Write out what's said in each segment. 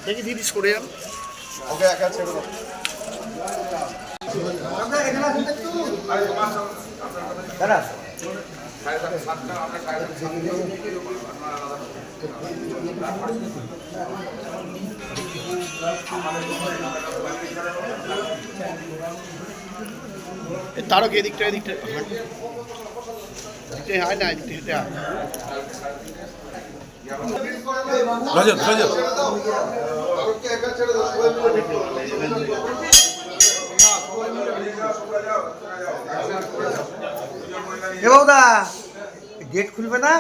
দেখি দিদি সরে যান। ওকে একা ছেড়ে দাও। তারক এদিকটা এদিকটা হয় না, এদিকটা হেঁটে হয়। রজত রজত এ বাবুদা গেট খুলবে না?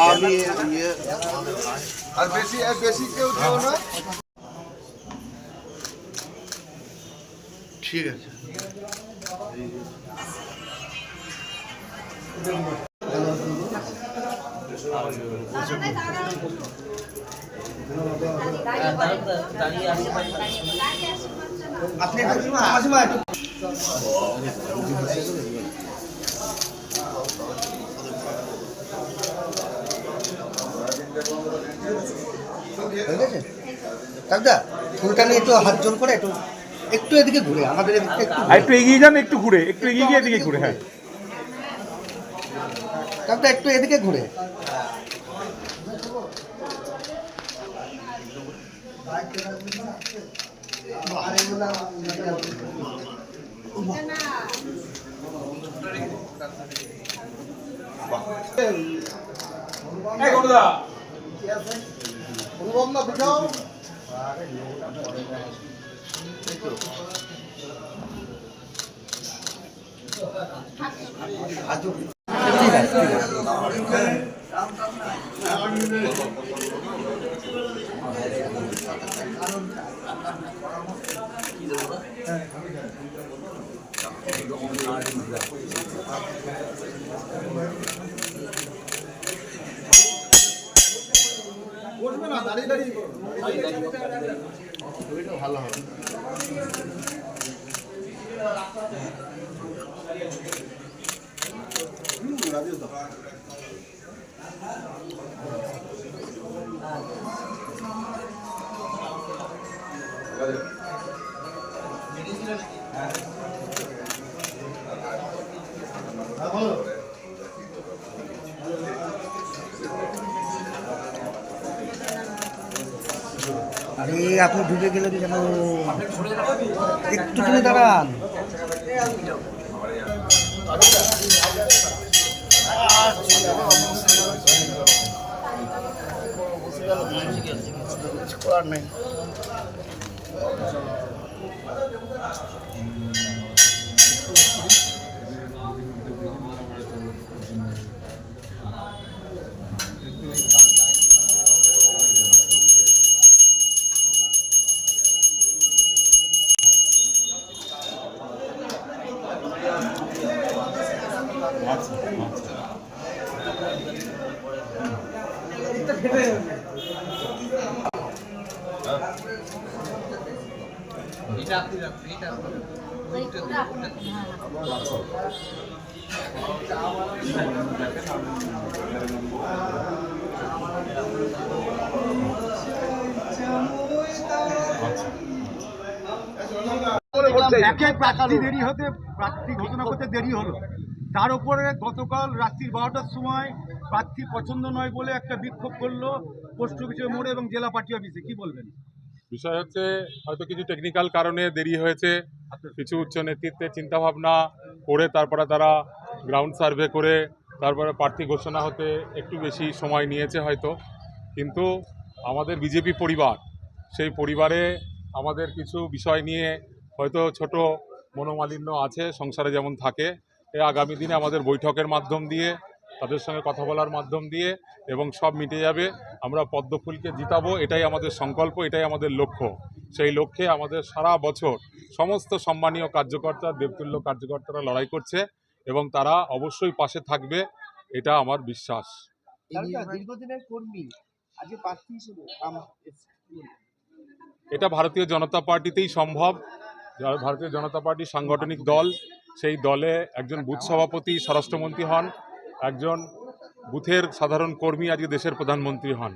আমি আর বেশি কেউ দিও না। ঠিক আছে। আপনি মাসিমা একটু কাকদা ফুলটা নিয়ে একটু হাত জোর করে একটু একটু এদিকে ঘুরে আমাদের এদিকে একটু এগিয়ে যান, একটু ঘুরে, একটু এগিয়ে গিয়ে এদিকে ঘুরে। হ্যাঁ কাকদা একটু এদিকে ঘুরে। অনুভব না বুঝাও। বসবে না, দাঁড়িয়ে দাঁড়িয়ে ভালো হবে। আরে আপনি ঢুকে গেলেন কেন? একটুখানি দাঁড়ান। করার নেই। প্রার্থী ঘোষণা করতে দেরি হলো, তার উপরে গতকাল রাত্রি 12টার সময় প্রার্থী পছন্দ নয় বলে একটা বিক্ষোভ করলো পোস্ট অফিসের মোড়ে এবং জেলা পার্টি অফিসে। কি বলবেন? বিষয় হচ্ছে হয়তো কিছু টেকনিক্যাল কারণে দেরি হয়েছে, কিছু উচ্চ নেতৃত্বের চিন্তাভাবনা করে তারপরে তারা গ্রাউন্ড সার্ভে করে তারপরে প্রার্থী ঘোষণা হতে একটু বেশি সময় নিয়েছে হয়তো। কিন্তু আমাদের বিজেপি পরিবার, সেই পরিবারে আমাদের কিছু বিষয় নিয়ে হয়তো ছোট মনোমালিন্য আছে, সংসারে যেমন থাকে। আগামী দিনে আমাদের বৈঠকের মাধ্যম দিয়ে, তাদের সঙ্গে কথা বলার মাধ্যম দিয়ে এবং সব মিটে যাবে। আমরা পদ্মফুলকে জিতাবো, এটাই আমাদের সংকল্প, এটাই আমাদের লক্ষ্য। সেই লক্ষ্যে আমাদের সারা বছর সমস্ত সম্মানীয় কার্যকর্তা, দেবতুল্য কার্যকর্তারা লড়াই করছে এবং তারা অবশ্যই পাশে থাকবে, এটা আমার বিশ্বাস। দীর্ঘদিনের কর্মী আজকে প্রার্থী হিসেবে এটা ভারতীয় জনতা পার্টিতেই সম্ভব। ভারতীয় জনতা পার্টি সাংগঠনিক দল, সেই দলে একজন বুথ সভাপতি স্বরাষ্ট্রমন্ত্রী হন, একজন বুথের সাধারণ কর্মী আজকে দেশের প্রধানমন্ত্রী হন।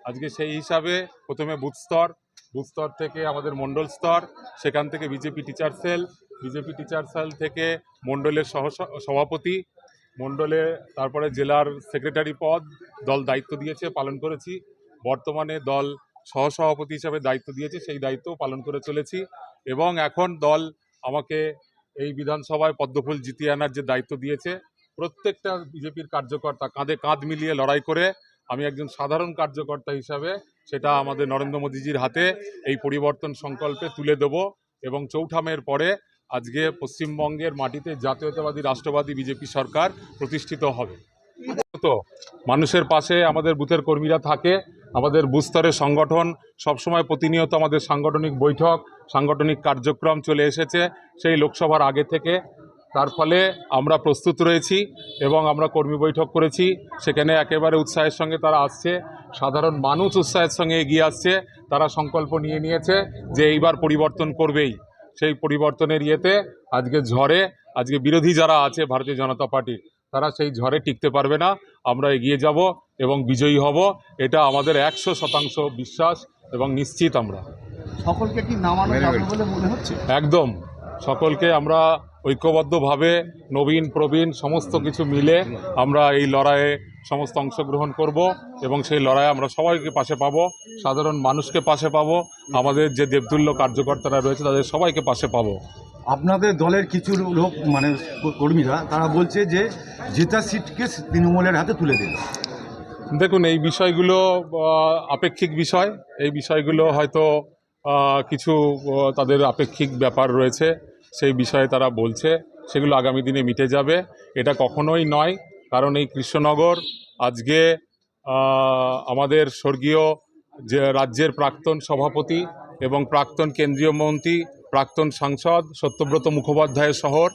আজকে সেই হিসাবে প্রথমে বুথ স্তর থেকে আমাদের মণ্ডল স্তর, সেখান থেকে বিজেপি টিচার সেল থেকে মণ্ডলের সভাপতি, মণ্ডলে তারপরে জেলার সেক্রেটারি পদ দল দায়িত্ব দিয়েছে, পালন করেছি। বর্তমানে দল সহসভাপতি হিসাবে দায়িত্ব দিয়েছে, সেই দায়িত্ব পালন করে চলেছি। এবং এখন দল আমাকে এই বিধানসভায় পদ্মফুল জিতিয়ে আনার যে দায়িত্ব দিয়েছে, প্রত্যেকটা বিজেপির কার্যকর্তা কাঁধে কাঁধ মিলিয়ে লড়াই করে আমি একজন সাধারণ কার্যকর্তা হিসাবে সেটা আমাদের নরেন্দ্র মোদীজির হাতে এই পরিবর্তন সংকল্পে তুলে দেব। এবং ৪ঠা মের পরে আজকে পশ্চিমবঙ্গের মাটিতে জাতীয়তাবাদী রাষ্ট্রবাদী বিজেপি সরকার প্রতিষ্ঠিত হবে। তো মানুষের পাশে আমাদের বুথের কর্মীরা থাকে, আমাদের বুথ স্তরের সংগঠন সবসময় প্রতিনিয়ত আমাদের সাংগঠনিক বৈঠক, সাংগঠনিক কার্যক্রম চলে এসেছে সেই লোকসভার আগে থেকে। তার ফলে আমরা প্রস্তুত রয়েছি এবং আমরা কর্মী বৈঠক করেছি, সেখানে একেবারে উৎসাহের সঙ্গে তারা আসছে, সাধারণ মানুষ উৎসাহের সঙ্গে এগিয়ে আসছে। তারা সংকল্প নিয়ে নিয়েছে যে এইবার পরিবর্তন করবেই। সেই পরিবর্তনের ইয়েতে আজকে ঝড়ে আজকে বিরোধী যারা আছে ভারতীয় জনতা পার্টির, তারা সেই ঝড়ে টিকতে পারবে না। আমরা এগিয়ে যাব এবং বিজয়ী হব, এটা আমাদের 100% বিশ্বাস এবং নিশ্চিত। আমরা সকলকে কি নামানো যাবে বলে মনে হচ্ছে? একদম সকলকে আমরা ঐক্যবদ্ধভাবে নবীন প্রবীণ সমস্ত কিছু মিলে আমরা এই লড়াইয়ে সমস্ত অংশগ্রহণ করব এবং সেই লড়াইয়ে আমরা সবাইকে পাশে পাবো, সাধারণ মানুষকে পাশে পাবো, আমাদের যে দেবতুল্য কার্যকর্তারা রয়েছে তাদের সবাইকে পাশে পাবো। আপনাদের দলের কিছু লোক মানে কর্মীরা তারা বলছে যে জেতা সিটকে তৃণমূলের হাতে তুলে দেবে। দেখুন, এই বিষয়গুলো আপেক্ষিক বিষয়, এই বিষয়গুলো হয়তো কিছু তাদের আপেক্ষিক ব্যাপার রয়েছে, সেই বিষয়ে তারা বলছে, সেগুলো আগামী দিনে মিটে যাবে। এটা কখনোই নয়, কারণ এই কৃষ্ণনগর আজকে আমাদের স্বর্গীয় যে রাজ্যের প্রাক্তন সভাপতি এবং প্রাক্তন কেন্দ্রীয় মন্ত্রী, প্রাক্তন সাংসদ সত্যব্রত মুখোপাধ্যায়ের শহর।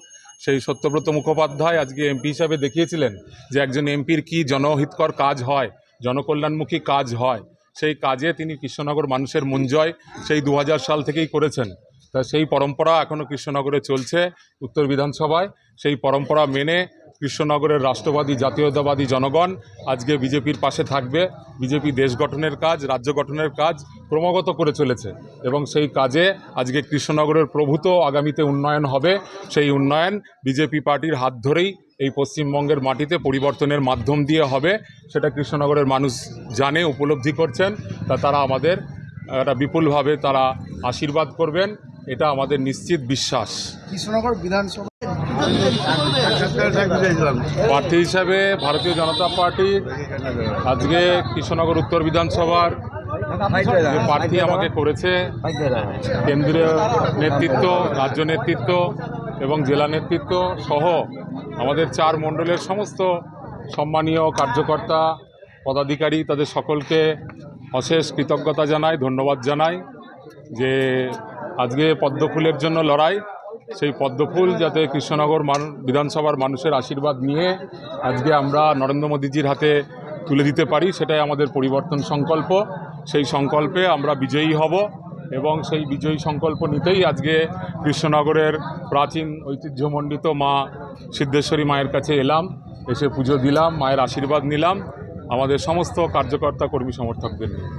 সেই সত্যব্রত মুখোপাধ্যায় আজকে এমপি হিসাবে দেখিয়েছিলেন যে একজন এমপির কি জনহিতকর কাজ হয়, জনকল্যাণমুখী কাজ হয়। সেই কাজে তিনি কৃষ্ণনগর মানুষের মন জয় সেই 2000 সাল থেকেই করেছেন। তা সেই পরম্পরা এখনও কৃষ্ণনগরে চলছে উত্তর বিধানসভায়। সেই পরম্পরা মেনে কৃষ্ণনগরের রাষ্ট্রবাদী জাতীয়তাবাদী জনগণ আজকে বিজেপির পাশে থাকবে। বিজেপি দেশ গঠনের কাজ, রাজ্য গঠনের কাজ ক্রমাগত করে চলেছে এবং সেই কাজে আজকে কৃষ্ণনগরের প্রভূত আগামীতে উন্নয়ন হবে। সেই উন্নয়ন বিজেপি পার্টির হাত ধরেই এই পশ্চিমবঙ্গের মাটিতে পরিবর্তনের মাধ্যম দিয়ে হবে, সেটা কৃষ্ণনগরের মানুষ জানে, উপলব্ধি করছেন। তা তারা আমাদের একটা বিপুলভাবে তারা আশীর্বাদ করবেন, এটা আমাদের নিশ্চিত বিশ্বাস। কৃষ্ণনগর বিধানসভা প্রার্থী হিসাবে ভারতীয় জনতা পার্টির আজকে কৃষ্ণনগর উত্তর বিধানসভার যে প্রার্থী আমাকে করেছে, কেন্দ্রীয় নেতৃত্ব, রাজ্য নেতৃত্ব এবং জেলা নেতৃত্ব সহ আমাদের 4 মণ্ডলের সমস্ত সম্মানীয় কার্যকর্তা পদাধিকারী, তাদের সকলকে অশেষ কৃতজ্ঞতা জানাই, ধন্যবাদ জানাই যে আজকে পদ্মফুলের জন্য লড়াই। সেই পদ্মফুল যাতে কৃষ্ণনগর বিধানসভার মানুষের আশীর্বাদ নিয়ে আজকে আমরা নরেন্দ্র মোদীজির হাতে তুলে দিতে পারি, সেটাই আমাদের পরিবর্তন সংকল্প। সেই সংকল্পে আমরা বিজয়ী হব এবং সেই বিজয়ী সংকল্প নিতেই আজকে কৃষ্ণনগরের প্রাচীন ঐতিহ্যমণ্ডিত মা সিদ্ধেশ্বরী মায়ের কাছে এলাম, এসে পুজো দিলাম, মায়ের আশীর্বাদ নিলাম আমাদের সমস্ত কার্যকর্তা কর্মী সমর্থকদের নিয়ে।